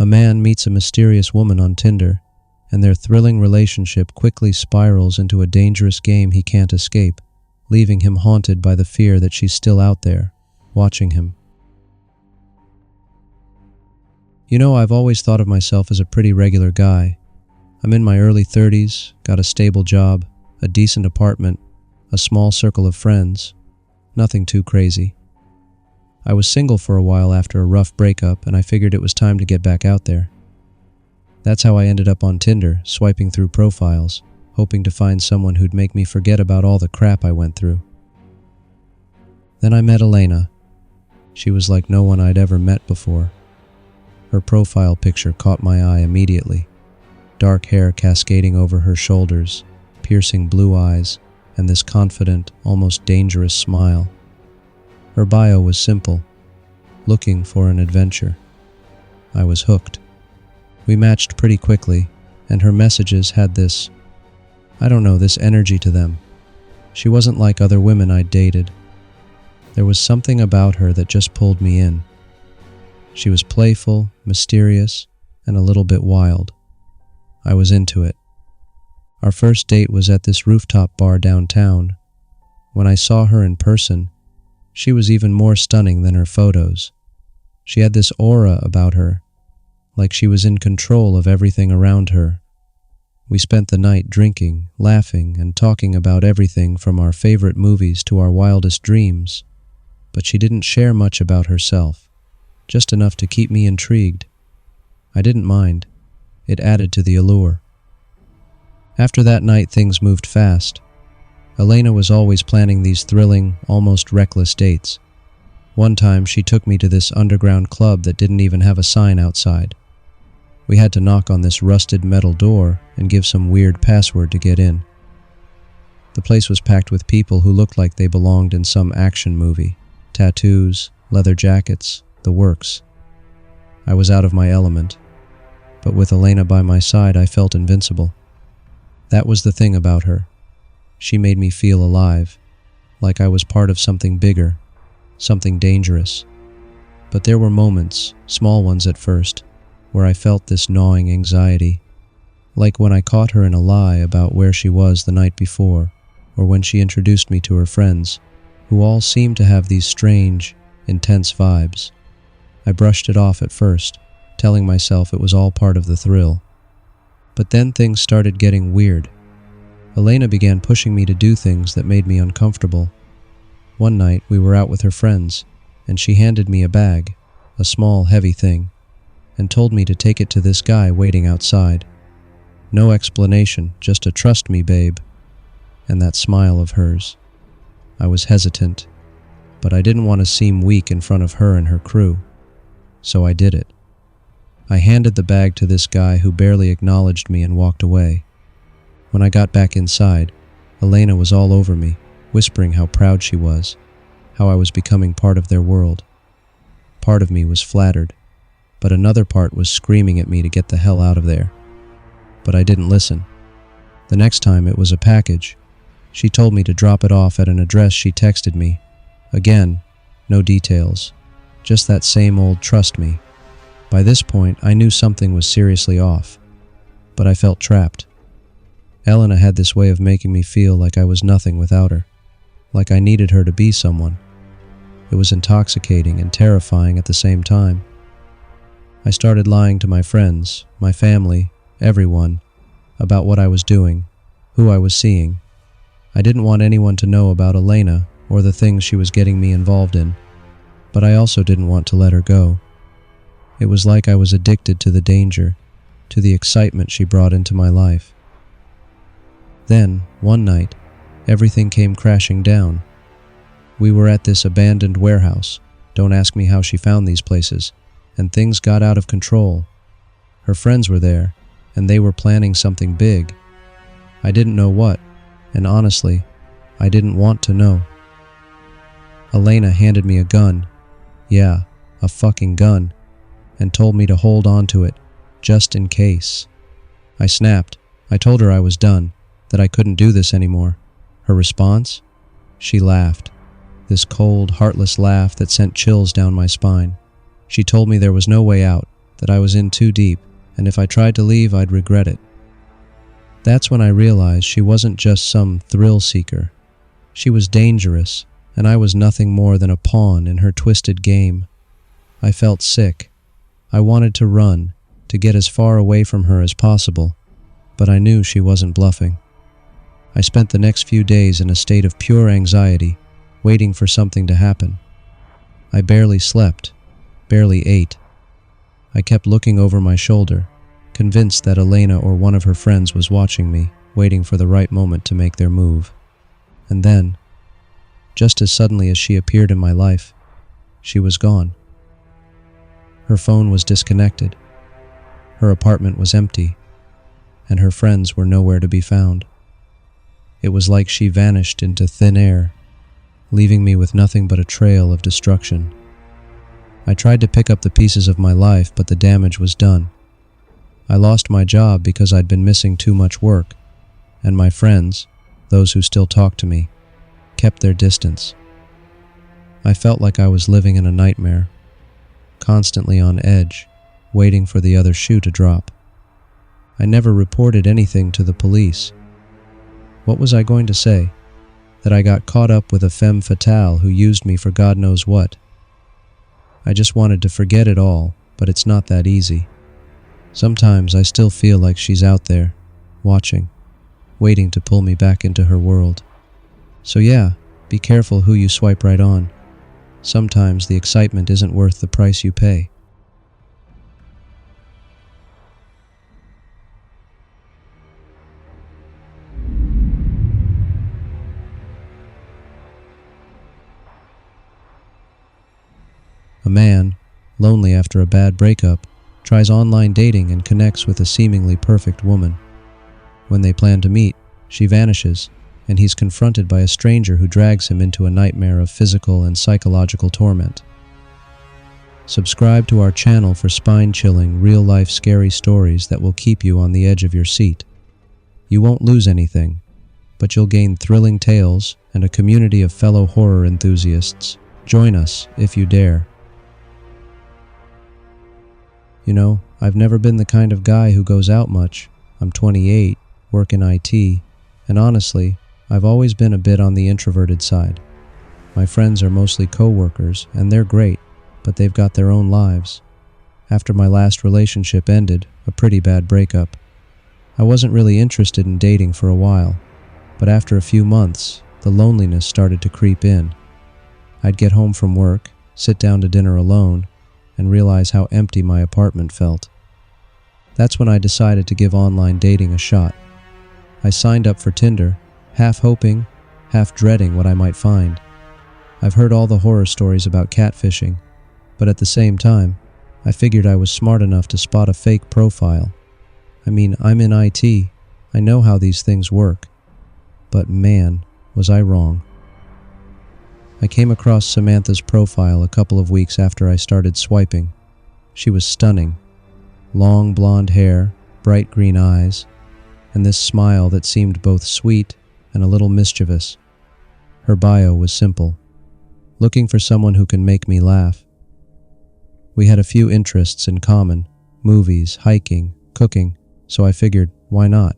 A man meets a mysterious woman on Tinder, and their thrilling relationship quickly spirals into a dangerous game he can't escape, leaving him haunted by the fear that she's still out there, watching him. You know, I've always thought of myself as a pretty regular guy. I'm in my early 30s, got a stable job, a decent apartment, a small circle of friends. Nothing too crazy. I was single for a while after a rough breakup, and I figured it was time to get back out there. That's how I ended up on Tinder, swiping through profiles, hoping to find someone who'd make me forget about all the crap I went through. Then I met Elena. She was like no one I'd ever met before. Her profile picture caught my eye immediately. Dark hair cascading over her shoulders, piercing blue eyes, and this confident, almost dangerous smile. Her bio was simple: looking for an adventure. I was hooked. We matched pretty quickly, and her messages had this energy to them. She wasn't like other women I'd dated. There was something about her that just pulled me in. She was playful, mysterious, and a little bit wild. I was into it. Our first date was at this rooftop bar downtown. When I saw her in person, she was even more stunning than her photos. She had this aura about her, like she was in control of everything around her. We spent the night drinking, laughing, and talking about everything from our favorite movies to our wildest dreams. But she didn't share much about herself, just enough to keep me intrigued. I didn't mind. It added to the allure. After that night, things moved fast. Elena was always planning these thrilling, almost reckless dates. One time, she took me to this underground club that didn't even have a sign outside. We had to knock on this rusted metal door and give some weird password to get in. The place was packed with people who looked like they belonged in some action movie. Tattoos, leather jackets, the works. I was out of my element, but with Elena by my side, I felt invincible. That was the thing about her. She made me feel alive, like I was part of something bigger, something dangerous. But there were moments, small ones at first, where I felt this gnawing anxiety, like when I caught her in a lie about where she was the night before, or when she introduced me to her friends, who all seemed to have these strange, intense vibes. I brushed it off at first, telling myself it was all part of the thrill. But then things started getting weird. Elena began pushing me to do things that made me uncomfortable. One night, we were out with her friends, and she handed me a bag, a small, heavy thing, and told me to take it to this guy waiting outside. No explanation, just a "trust me, babe," and that smile of hers. I was hesitant, but I didn't want to seem weak in front of her and her crew, so I did it. I handed the bag to this guy who barely acknowledged me and walked away. When I got back inside, Elena was all over me, whispering how proud she was, how I was becoming part of their world. Part of me was flattered, but another part was screaming at me to get the hell out of there. But I didn't listen. The next time it was a package. She told me to drop it off at an address she texted me. Again, no details, just that same old "trust me." By this point, I knew something was seriously off, but I felt trapped. Elena had this way of making me feel like I was nothing without her, like I needed her to be someone. It was intoxicating and terrifying at the same time. I started lying to my friends, my family, everyone, about what I was doing, who I was seeing. I didn't want anyone to know about Elena or the things she was getting me involved in, but I also didn't want to let her go. It was like I was addicted to the danger, to the excitement she brought into my life. Then, one night, everything came crashing down. We were at this abandoned warehouse. Don't ask me how she found these places. And things got out of control. Her friends were there, and they were planning something big. I didn't know what, and honestly, I didn't want to know. Elena handed me a gun. Yeah, a fucking gun. And told me to hold on to it, just in case. I snapped. I told her I was done, that I couldn't do this anymore. Her response? She laughed. This cold, heartless laugh that sent chills down my spine. She told me there was no way out, that I was in too deep, and if I tried to leave, I'd regret it. That's when I realized she wasn't just some thrill seeker. She was dangerous, and I was nothing more than a pawn in her twisted game. I felt sick. I wanted to run, to get as far away from her as possible, but I knew she wasn't bluffing. I spent the next few days in a state of pure anxiety, waiting for something to happen. I barely slept, barely ate. I kept looking over my shoulder, convinced that Elena or one of her friends was watching me, waiting for the right moment to make their move. And then, just as suddenly as she appeared in my life, she was gone. Her phone was disconnected, her apartment was empty, and her friends were nowhere to be found. It was like she vanished into thin air, leaving me with nothing but a trail of destruction. I tried to pick up the pieces of my life, but the damage was done. I lost my job because I'd been missing too much work, and my friends, those who still talked to me, kept their distance. I felt like I was living in a nightmare, constantly on edge, waiting for the other shoe to drop. I never reported anything to the police. What was I going to say? That I got caught up with a femme fatale who used me for God knows what? I just wanted to forget it all, but it's not that easy. Sometimes I still feel like she's out there, watching, waiting to pull me back into her world. So yeah, be careful who you swipe right on. Sometimes the excitement isn't worth the price you pay. A man, lonely after a bad breakup, tries online dating and connects with a seemingly perfect woman. When they plan to meet, she vanishes, and he's confronted by a stranger who drags him into a nightmare of physical and psychological torment. Subscribe to our channel for spine-chilling, real-life scary stories that will keep you on the edge of your seat. You won't lose anything, but you'll gain thrilling tales and a community of fellow horror enthusiasts. Join us if you dare. You know, I've never been the kind of guy who goes out much. I'm 28, work in IT, and honestly, I've always been a bit on the introverted side. My friends are mostly co-workers, and they're great, but they've got their own lives. After my last relationship ended, a pretty bad breakup, I wasn't really interested in dating for a while, but after a few months, the loneliness started to creep in. I'd get home from work, sit down to dinner alone, and realize how empty my apartment felt. That's when I decided to give online dating a shot. I signed up for Tinder, half hoping, half dreading what I might find. I've heard all the horror stories about catfishing, but at the same time, I figured I was smart enough to spot a fake profile. I mean, I'm in IT, I know how these things work. But man, was I wrong. I came across Samantha's profile a couple of weeks after I started swiping. She was stunning. Long blonde hair, bright green eyes, and this smile that seemed both sweet and a little mischievous. Her bio was simple. Looking for someone who can make me laugh. We had a few interests in common, movies, hiking, cooking, so I figured, why not?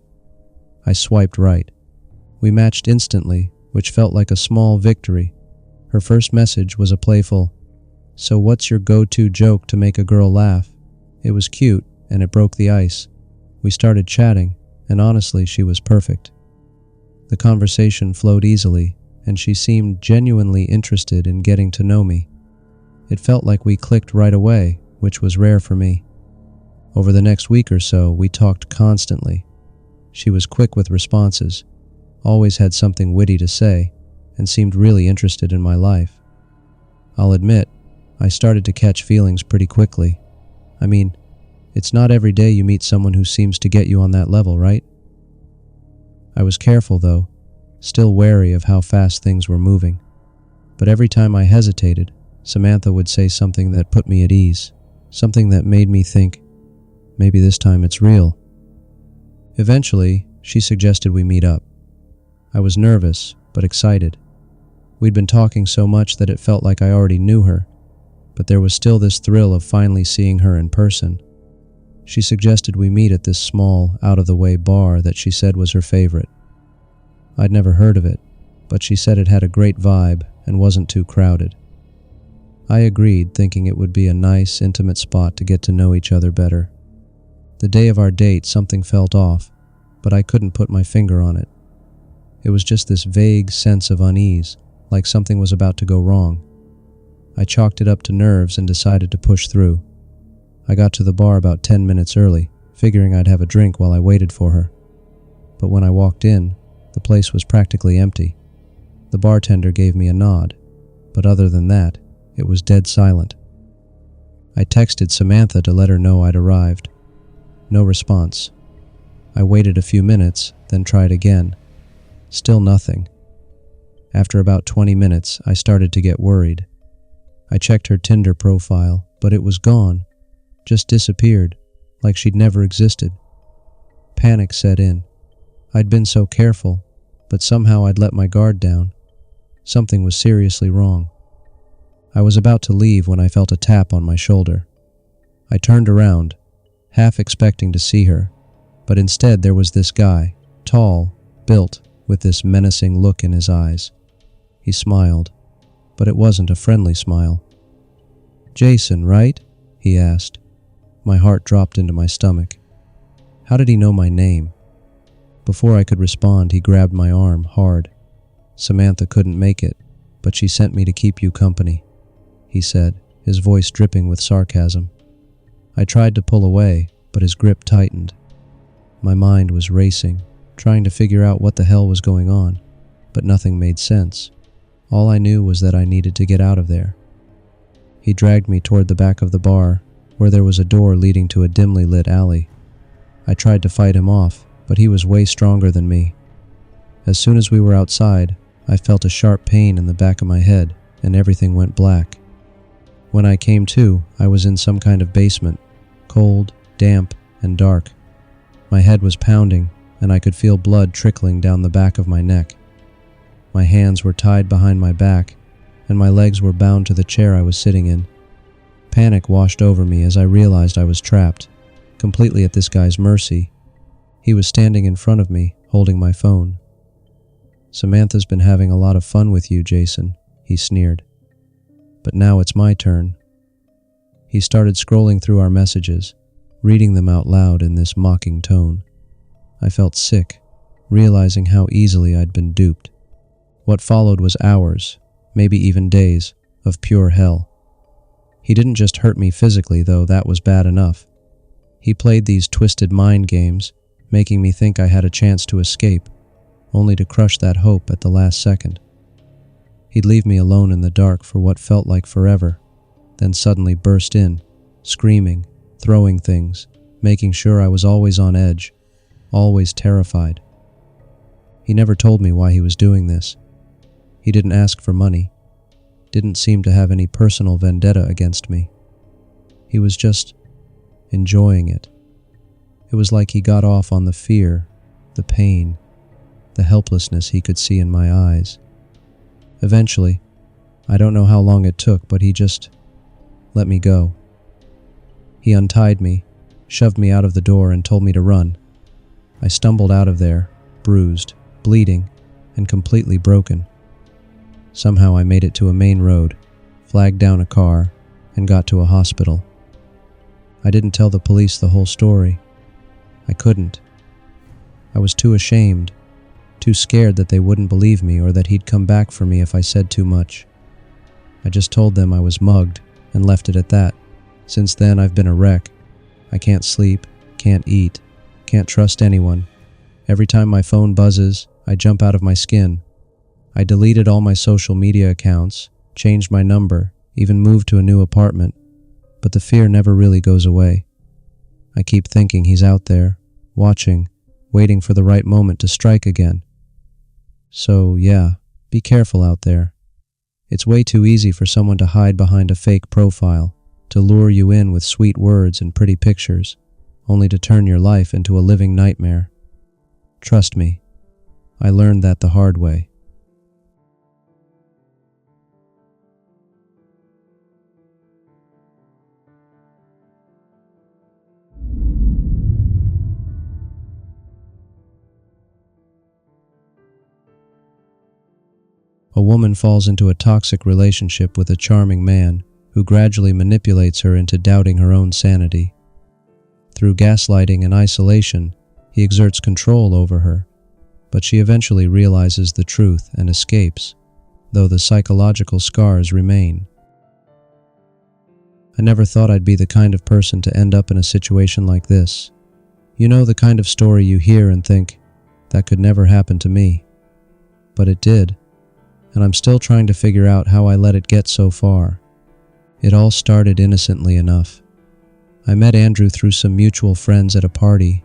I swiped right. We matched instantly, which felt like a small victory. Her first message was a playful, "So what's your go-to joke to make a girl laugh?" It was cute, and it broke the ice. We started chatting, and honestly, she was perfect. The conversation flowed easily, and she seemed genuinely interested in getting to know me. It felt like we clicked right away, which was rare for me. Over the next week or so, we talked constantly. She was quick with responses, always had something witty to say, and seemed really interested in my life. I'll admit, I started to catch feelings pretty quickly. I mean, it's not every day you meet someone who seems to get you on that level, right? I was careful though, still wary of how fast things were moving. But every time I hesitated, Samantha would say something that put me at ease, something that made me think, maybe this time it's real. Eventually, she suggested we meet up. I was nervous, but excited. We'd been talking so much that it felt like I already knew her, but there was still this thrill of finally seeing her in person. She suggested we meet at this small, out-of-the-way bar that she said was her favorite. I'd never heard of it, but she said it had a great vibe and wasn't too crowded. I agreed, thinking it would be a nice, intimate spot to get to know each other better. The day of our date, something felt off, but I couldn't put my finger on it. It was just this vague sense of unease, like something was about to go wrong. I chalked it up to nerves and decided to push through. I got to the bar about 10 minutes early, figuring I'd have a drink while I waited for her. But when I walked in, the place was practically empty. The bartender gave me a nod, but other than that, it was dead silent. I texted Samantha to let her know I'd arrived. No response. I waited a few minutes, then tried again. Still nothing. After about 20 minutes, I started to get worried. I checked her Tinder profile, but it was gone. Just disappeared, like she'd never existed. Panic set in. I'd been so careful, but somehow I'd let my guard down. Something was seriously wrong. I was about to leave when I felt a tap on my shoulder. I turned around, half expecting to see her, but instead there was this guy, tall, built, with this menacing look in his eyes. He smiled, but it wasn't a friendly smile. "Jason, right?" he asked. My heart dropped into my stomach. How did he know my name? Before I could respond, he grabbed my arm hard. "Samantha couldn't make it, but she sent me to keep you company," he said, his voice dripping with sarcasm. I tried to pull away, but his grip tightened. My mind was racing, trying to figure out what the hell was going on, but nothing made sense. All I knew was that I needed to get out of there. He dragged me toward the back of the bar, where there was a door leading to a dimly lit alley. I tried to fight him off, but he was way stronger than me. As soon as we were outside, I felt a sharp pain in the back of my head, and everything went black. When I came to, I was in some kind of basement, cold, damp, and dark. My head was pounding, and I could feel blood trickling down the back of my neck. My hands were tied behind my back, and my legs were bound to the chair I was sitting in. Panic washed over me as I realized I was trapped, completely at this guy's mercy. He was standing in front of me, holding my phone. "Samantha's been having a lot of fun with you, Jason," he sneered. "But now it's my turn." He started scrolling through our messages, reading them out loud in this mocking tone. I felt sick, realizing how easily I'd been duped. What followed was hours, maybe even days, of pure hell. He didn't just hurt me physically, though that was bad enough. He played these twisted mind games, making me think I had a chance to escape, only to crush that hope at the last second. He'd leave me alone in the dark for what felt like forever, then suddenly burst in, screaming, throwing things, making sure I was always on edge, always terrified. He never told me why he was doing this. He didn't ask for money, didn't seem to have any personal vendetta against me. He was just enjoying it. It was like he got off on the fear, the pain, the helplessness he could see in my eyes. Eventually, I don't know how long it took, but he just let me go. He untied me, shoved me out of the door, and told me to run. I stumbled out of there, bruised, bleeding, and completely broken. Somehow I made it to a main road, flagged down a car, and got to a hospital. I didn't tell the police the whole story. I couldn't. I was too ashamed, too scared that they wouldn't believe me or that he'd come back for me if I said too much. I just told them I was mugged and left it at that. Since then, I've been a wreck. I can't sleep, can't eat, can't trust anyone. Every time my phone buzzes, I jump out of my skin. I deleted all my social media accounts, changed my number, even moved to a new apartment. But the fear never really goes away. I keep thinking he's out there, watching, waiting for the right moment to strike again. So, yeah, be careful out there. It's way too easy for someone to hide behind a fake profile, to lure you in with sweet words and pretty pictures, only to turn your life into a living nightmare. Trust me, I learned that the hard way. A woman falls into a toxic relationship with a charming man who gradually manipulates her into doubting her own sanity. Through gaslighting and isolation, he exerts control over her, but she eventually realizes the truth and escapes, though the psychological scars remain. I never thought I'd be the kind of person to end up in a situation like this. You know, the kind of story you hear and think, that could never happen to me. But it did, and I'm still trying to figure out how I let it get so far. It all started innocently enough. I met Andrew through some mutual friends at a party.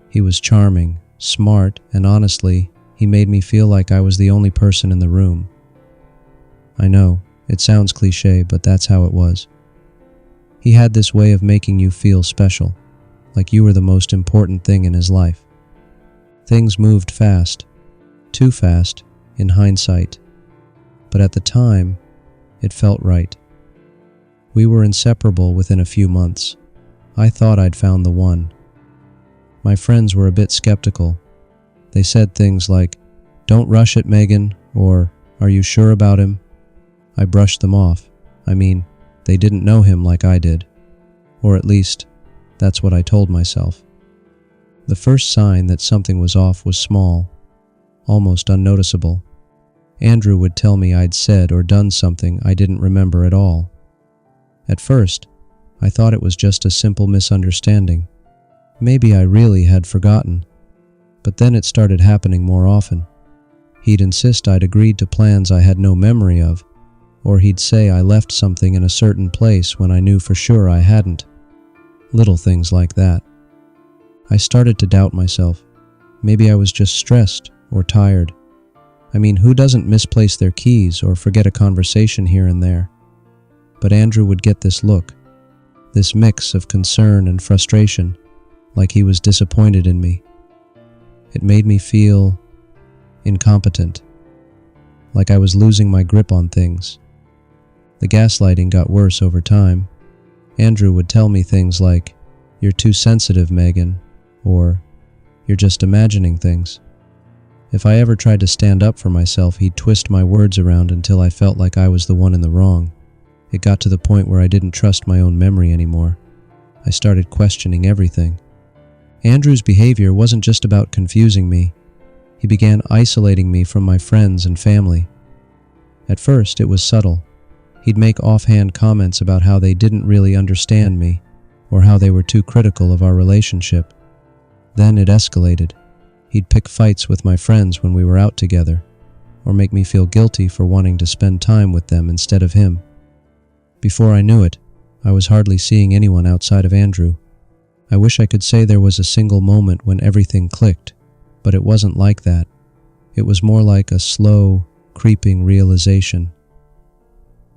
He was charming, smart, and honestly, he made me feel like I was the only person in the room. I know, it sounds cliche, but that's how it was. He had this way of making you feel special, like you were the most important thing in his life. Things moved fast, too fast, in hindsight, but at the time, it felt right. We were inseparable within a few months. I thought I'd found the one. My friends were a bit skeptical. They said things like, "Don't rush it, Megan," or "Are you sure about him?" I brushed them off. I mean, they didn't know him like I did. Or at least, that's what I told myself. The first sign that something was off was small, almost unnoticeable. Andrew would tell me I'd said or done something I didn't remember at all. At first, I thought it was just a simple misunderstanding. Maybe I really had forgotten. But then it started happening more often. He'd insist I'd agreed to plans I had no memory of, or he'd say I left something in a certain place when I knew for sure I hadn't. Little things like that. I started to doubt myself. Maybe I was just stressed or tired. I mean, who doesn't misplace their keys or forget a conversation here and there? But Andrew would get this look, this mix of concern and frustration, like he was disappointed in me. It made me feel incompetent, like I was losing my grip on things. The gaslighting got worse over time. Andrew would tell me things like, "You're too sensitive, Megan," or "You're just imagining things." If I ever tried to stand up for myself, he'd twist my words around until I felt like I was the one in the wrong. It got to the point where I didn't trust my own memory anymore. I started questioning everything. Andrew's behavior wasn't just about confusing me. He began isolating me from my friends and family. At first, it was subtle. He'd make offhand comments about how they didn't really understand me, or how they were too critical of our relationship. Then it escalated. He'd pick fights with my friends when we were out together, or make me feel guilty for wanting to spend time with them instead of him. Before I knew it, I was hardly seeing anyone outside of Andrew. I wish I could say there was a single moment when everything clicked, but it wasn't like that. It was more like a slow, creeping realization.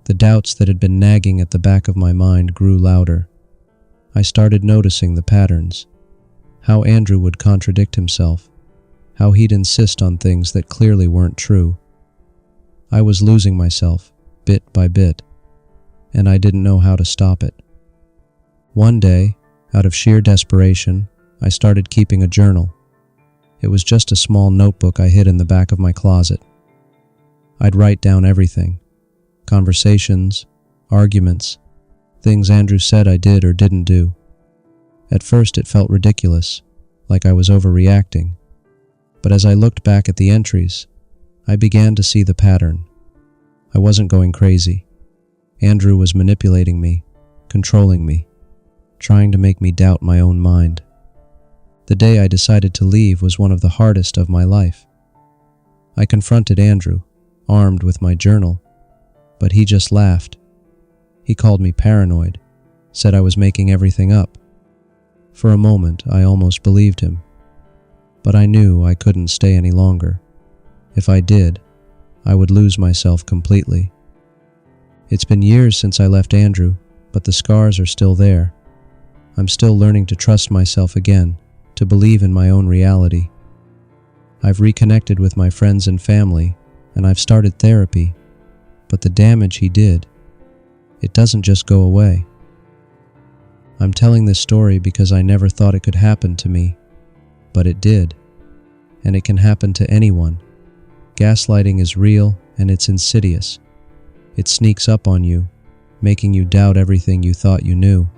The doubts that had been nagging at the back of my mind grew louder. I started noticing the patterns. How Andrew would contradict himself. How he'd insist on things that clearly weren't true. I was losing myself, bit by bit, and I didn't know how to stop it. One day, out of sheer desperation, I started keeping a journal. It was just a small notebook I hid in the back of my closet. I'd write down everything. Conversations, arguments, things Andrew said I did or didn't do. At first it felt ridiculous, like I was overreacting. But as I looked back at the entries, I began to see the pattern. I wasn't going crazy. Andrew was manipulating me, controlling me, trying to make me doubt my own mind. The day I decided to leave was one of the hardest of my life. I confronted Andrew, armed with my journal, but he just laughed. He called me paranoid, said I was making everything up. For a moment, I almost believed him. But I knew I couldn't stay any longer. If I did, I would lose myself completely. It's been years since I left Andrew, but the scars are still there. I'm still learning to trust myself again, to believe in my own reality. I've reconnected with my friends and family, and I've started therapy. But the damage he did, it doesn't just go away. I'm telling this story because I never thought it could happen to me, but it did, and it can happen to anyone. Gaslighting is real and it's insidious. It sneaks up on you, making you doubt everything you thought you knew.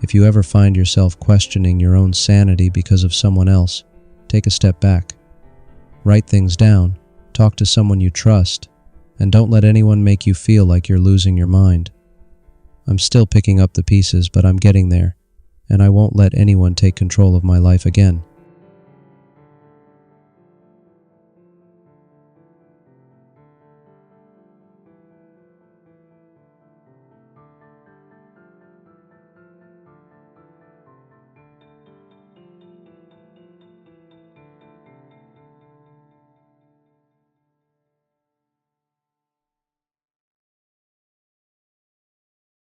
If you ever find yourself questioning your own sanity because of someone else, take a step back. Write things down, talk to someone you trust, and don't let anyone make you feel like you're losing your mind. I'm still picking up the pieces, but I'm getting there, and I won't let anyone take control of my life again.